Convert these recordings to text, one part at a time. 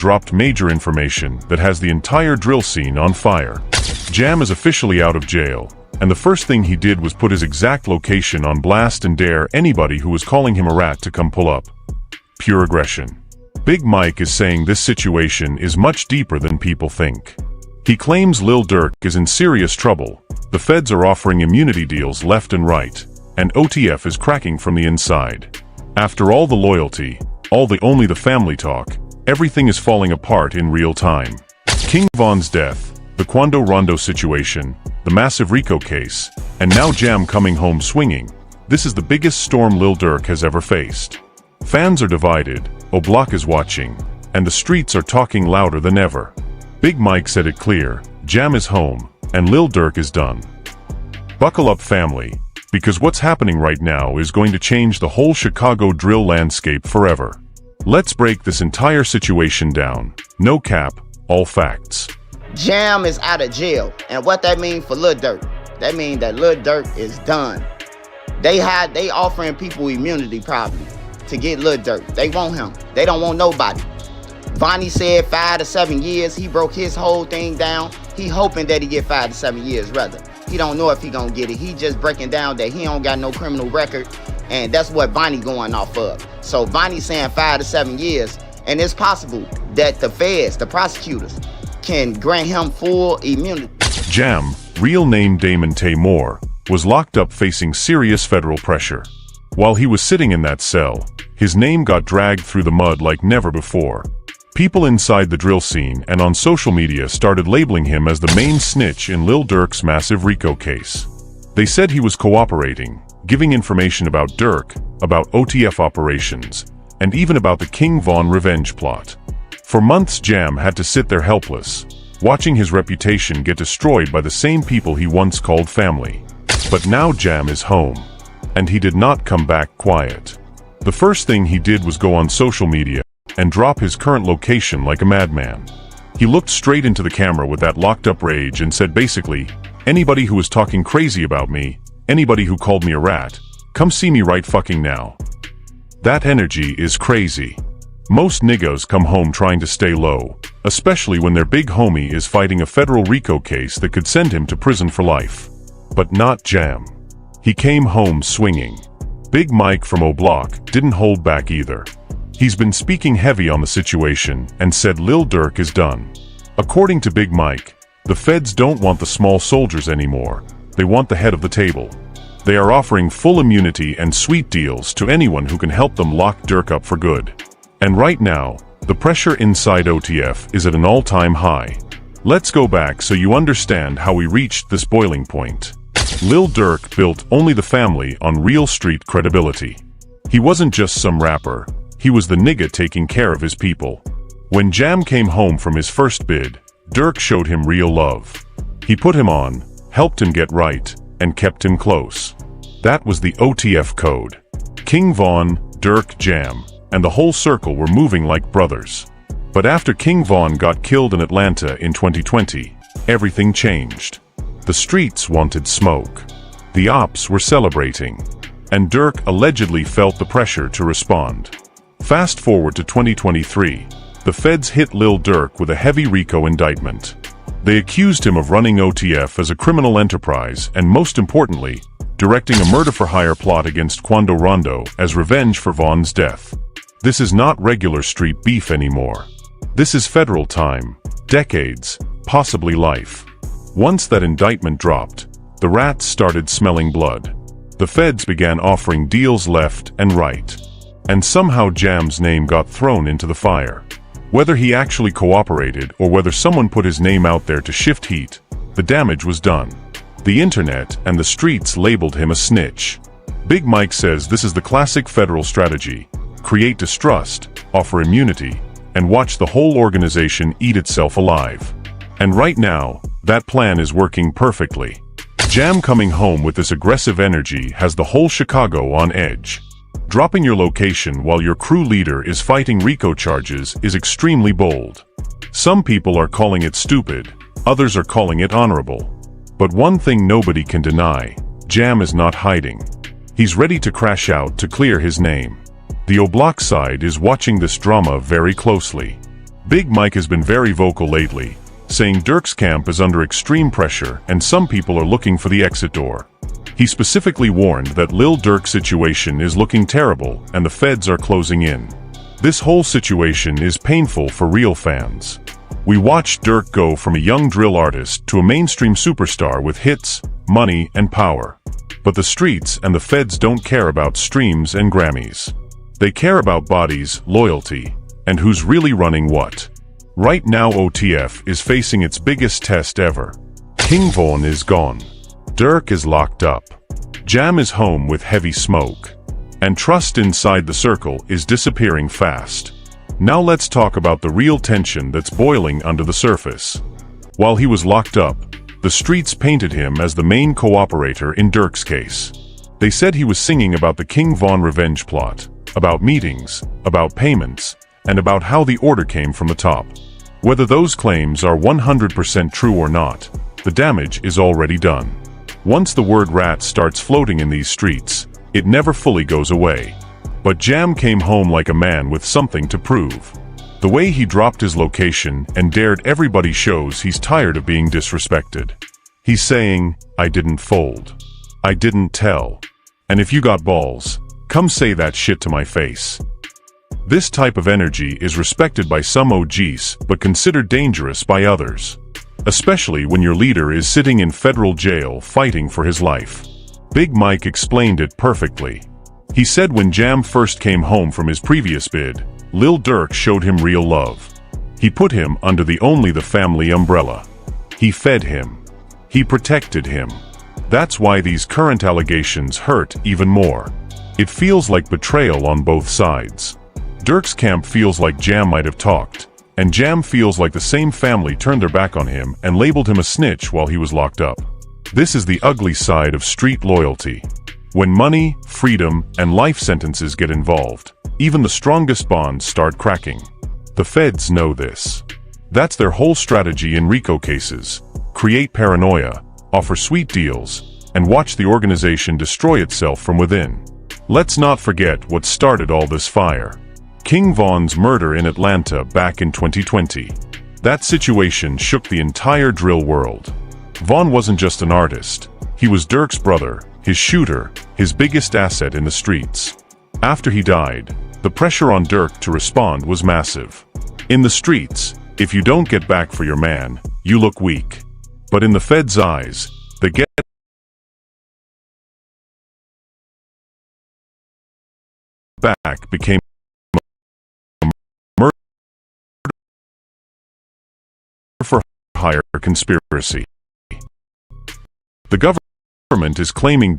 dropped major information that has the entire drill scene on fire. Jam is officially out of jail, and the first thing he did was put his exact location on blast and dare anybody who was calling him a rat to come pull up. Pure aggression. Big Mike is saying this situation is much deeper than people think. He claims Lil Durk is in serious trouble, the feds are offering immunity deals left and right, and OTF is cracking from the inside. After all the loyalty, only the family talk, everything is falling apart in real time. King Von's death, the Quando Rondo situation, the massive RICO case, and now Jam coming home swinging. This is the biggest storm Lil Durk has ever faced. Fans are divided, O'Block is watching, and the streets are talking louder than ever. Big Mike said it clear, Jam is home, and Lil Durk is done. Buckle up, family, because what's happening right now is going to change the whole Chicago drill landscape forever. Let's break this entire situation down. No cap, all facts. Jam is out of jail, and what that means for Lil Durk? That means that Lil Durk is done. They offering people immunity probably to get Lil Durk. They want him. They don't want nobody. Vonnie said 5 to 7 years. He broke his whole thing down. He hoping that he get 5 to 7 years rather. He don't know if he gonna get it. He just breaking down that he don't got no criminal record, and that's what Vonnie going off of. So Vonnie saying 5 to 7 years, and it's possible that the feds, the prosecutors, can grant him full immunity. Jam, real name Damon Taymor, was locked up facing serious federal pressure. While he was sitting in that cell, his name got dragged through the mud like never before. People inside the drill scene and on social media started labeling him as the main snitch in Lil Durk's massive RICO case. They said he was cooperating, giving information about Durk, about OTF operations, and even about the King Von revenge plot. For months Jam had to sit there helpless, watching his reputation get destroyed by the same people he once called family. But now Jam is home, and he did not come back quiet. The first thing he did was go on social media and drop his current location like a madman. He looked straight into the camera with that locked-up rage and said basically, anybody who was talking crazy about me, anybody who called me a rat, come see me right fucking now. That energy is crazy. Most niggas come home trying to stay low, especially when their big homie is fighting a federal RICO case that could send him to prison for life. But not Jam. He came home swinging. Big Mike from O'Block didn't hold back either. He's been speaking heavy on the situation and said Lil Durk is done. According to Big Mike, the feds don't want the small soldiers anymore. They want the head of the table. They are offering full immunity and sweet deals to anyone who can help them lock Durk up for good. And right now, the pressure inside OTF is at an all-time high. Let's go back so you understand how we reached this boiling point. Lil Durk built only the family on real street credibility. He wasn't just some rapper. He was the nigga taking care of his people. When Jam came home from his first bid, Durk showed him real love. He put him on, helped him get right, and kept him close. That was the OTF code. King Von, Durk, Jam, and the whole circle were moving like brothers. But after King Von got killed in Atlanta in 2020, everything changed. The streets wanted smoke. The ops were celebrating. And Durk allegedly felt the pressure to respond. Fast forward to 2023, the feds hit Lil Durk with a heavy RICO indictment. They accused him of running OTF as a criminal enterprise and, most importantly, directing a murder-for-hire plot against Quando Rondo as revenge for Von's death. This is not regular street beef anymore. This is federal time, decades, possibly life. Once that indictment dropped, the rats started smelling blood. The feds began offering deals left and right. And somehow Jam's name got thrown into the fire. Whether he actually cooperated or whether someone put his name out there to shift heat, the damage was done. The internet and the streets labeled him a snitch. Big Mike says this is the classic federal strategy: create distrust, offer immunity, and watch the whole organization eat itself alive. And right now, that plan is working perfectly. Jam coming home with this aggressive energy has the whole Chicago on edge. Dropping your location while your crew leader is fighting RICO charges is extremely bold. Some people are calling it stupid, others are calling it honorable. But one thing nobody can deny, Jam is not hiding. He's ready to crash out to clear his name. The O'Block side is watching this drama very closely. Big Mike has been very vocal lately, saying Durk's camp is under extreme pressure and some people are looking for the exit door. He specifically warned that Lil Durk's situation is looking terrible and the feds are closing in. This whole situation is painful for real fans. We watched Durk go from a young drill artist to a mainstream superstar with hits, money, and power. But the streets and the feds don't care about streams and Grammys. They care about bodies, loyalty, and who's really running what. Right now OTF is facing its biggest test ever. King Von is gone. Durk is locked up. Jam is home with heavy smoke. And trust inside the circle is disappearing fast. Now let's talk about the real tension that's boiling under the surface. While he was locked up, the streets painted him as the main cooperator in Durk's case. They said he was singing about the King Von revenge plot, about meetings, about payments, and about how the order came from the top. Whether those claims are 100% true or not, the damage is already done. Once the word rat starts floating in these streets, it never fully goes away. But Jam came home like a man with something to prove. The way he dropped his location and dared everybody shows he's tired of being disrespected. He's saying, "I didn't fold. I didn't tell. And if you got balls, come say that shit to my face." This type of energy is respected by some OGs but considered dangerous by others. Especially when your leader is sitting in federal jail fighting for his life. Big Mike explained it perfectly. He said when Jam first came home from his previous bid, Lil Durk showed him real love. He put him under the family umbrella. He fed him. He protected him. That's why these current allegations hurt even more. It feels like betrayal on both sides. Durk's camp feels like Jam might have talked, and Jam feels like the same family turned their back on him and labeled him a snitch while he was locked up. This is the ugly side of street loyalty. When money, freedom, and life sentences get involved, even the strongest bonds start cracking. The feds know this. That's their whole strategy in RICO cases. Create paranoia, offer sweet deals, and watch the organization destroy itself from within. Let's not forget what started all this fire. King Von's murder in Atlanta back in 2020. That situation shook the entire drill world. Von wasn't just an artist. He was Durk's brother, his shooter, his biggest asset in the streets. After he died, the pressure on Durk to respond was massive. In the streets, if you don't get back for your man, you look weak. But in the feds' eyes, the get back became a murder for hire conspiracy. The government is claiming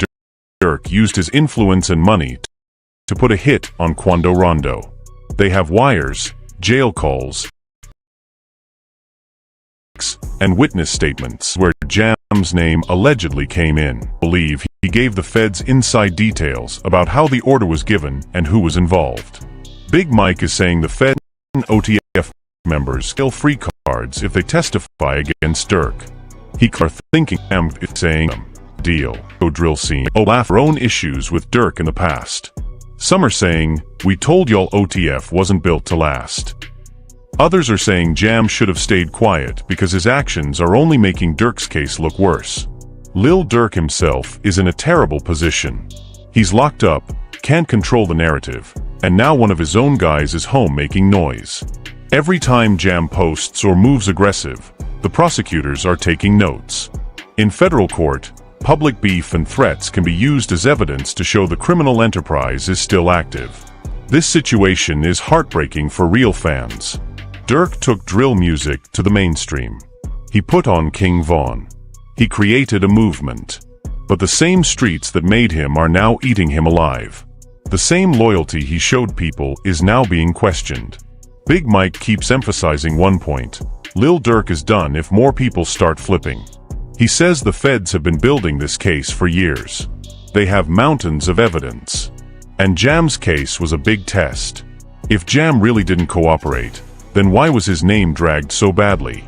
Durk used his influence and money to put a hit on Quando Rondo. They have wires, jail calls, and witness statements where Jam's name allegedly came in. Believe he gave the feds inside details about how the order was given and who was involved. Big Mike is saying the Fed and OTF members kill free cards if they testify against Durk. He are thinking is saying deal. Drill scene. Laugh our own issues with Durk in the past. Some are saying, we told y'all OTF wasn't built to last. Others are saying Jam should have stayed quiet because his actions are only making Durk's case look worse. Lil Durk himself is in a terrible position. He's locked up, can't control the narrative, and now one of his own guys is home making noise. Every time Jam posts or moves aggressive, the prosecutors are taking notes. In federal court, public beef and threats can be used as evidence to show the criminal enterprise is still active. This situation is heartbreaking for real fans. Durk took drill music to the mainstream. He put on King Von. He created a movement. But the same streets that made him are now eating him alive. The same loyalty he showed people is now being questioned. Big Mike keeps emphasizing one point. Lil Durk is done if more people start flipping. He says the feds have been building this case for years. They have mountains of evidence. And Jam's case was a big test. If Jam really didn't cooperate, then why was his name dragged so badly?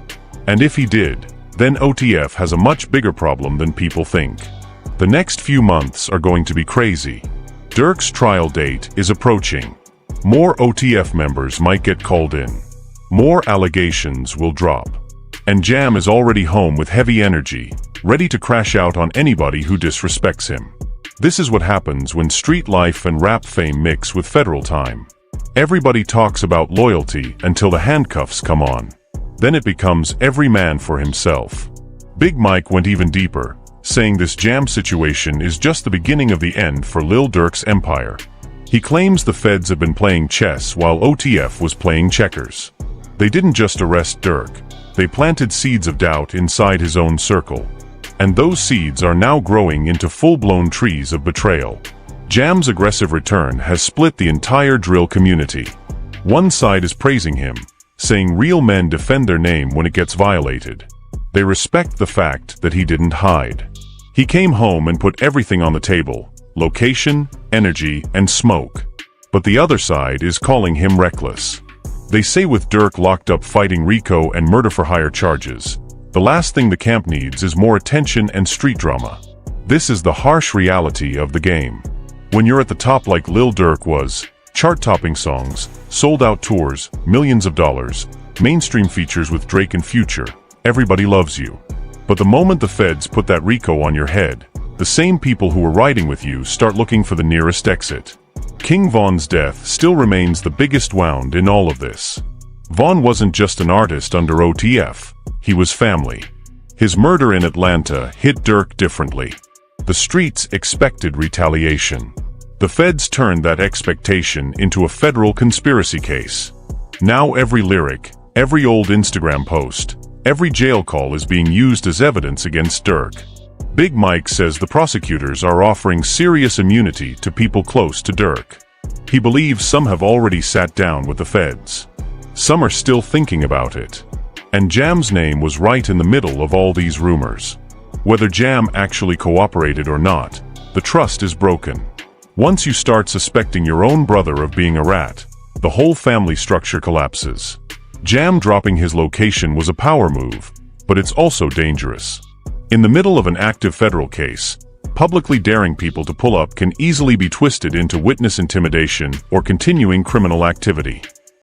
And if he did, then OTF has a much bigger problem than people think. The next few months are going to be crazy. Durk's trial date is approaching. More OTF members might get called in. more allegations will drop. And Jam is already home with heavy energy, ready to crash out on anybody who disrespects him. This is what happens when street life and rap fame mix with federal time. Everybody talks about loyalty until the handcuffs come on. Then it becomes every man for himself. Big Mike went even deeper, saying this Jam situation is just the beginning of the end for Lil Durk's empire. He claims the feds have been playing chess while OTF was playing checkers. They didn't just arrest Durk, they planted seeds of doubt inside his own circle. And those seeds are now growing into full-blown trees of betrayal. Jam's aggressive return has split the entire drill community. One side is praising him, saying real men defend their name when it gets violated. They respect the fact that he didn't hide. He came home and put everything on the table: location, energy, and smoke. But the other side is calling him reckless. They say with Durk locked up fighting RICO and murder-for-hire charges, the last thing the camp needs is more attention and street drama. This is the harsh reality of the game. When you're at the top like Lil Durk was, chart-topping songs, sold-out tours, millions of dollars, mainstream features with Drake and Future, everybody loves you. But the moment the feds put that RICO on your head, the same people who were riding with you start looking for the nearest exit. King Von's death still remains the biggest wound in all of this. Von wasn't just an artist under OTF, he was family. His murder in Atlanta hit Durk differently. The streets expected retaliation. The feds turned that expectation into a federal conspiracy case. Now every lyric, every old Instagram post, every jail call is being used as evidence against Durk. Big Mike says the prosecutors are offering serious immunity to people close to Durk. He believes some have already sat down with the feds. Some are still thinking about it. And Jam's name was right in the middle of all these rumors. Whether Jam actually cooperated or not, the trust is broken. Once you start suspecting your own brother of being a rat, the whole family structure collapses. Jam dropping his location was a power move, but it's also dangerous. In the middle of an active federal case, publicly daring people to pull up can easily be twisted into witness intimidation or continuing criminal activity.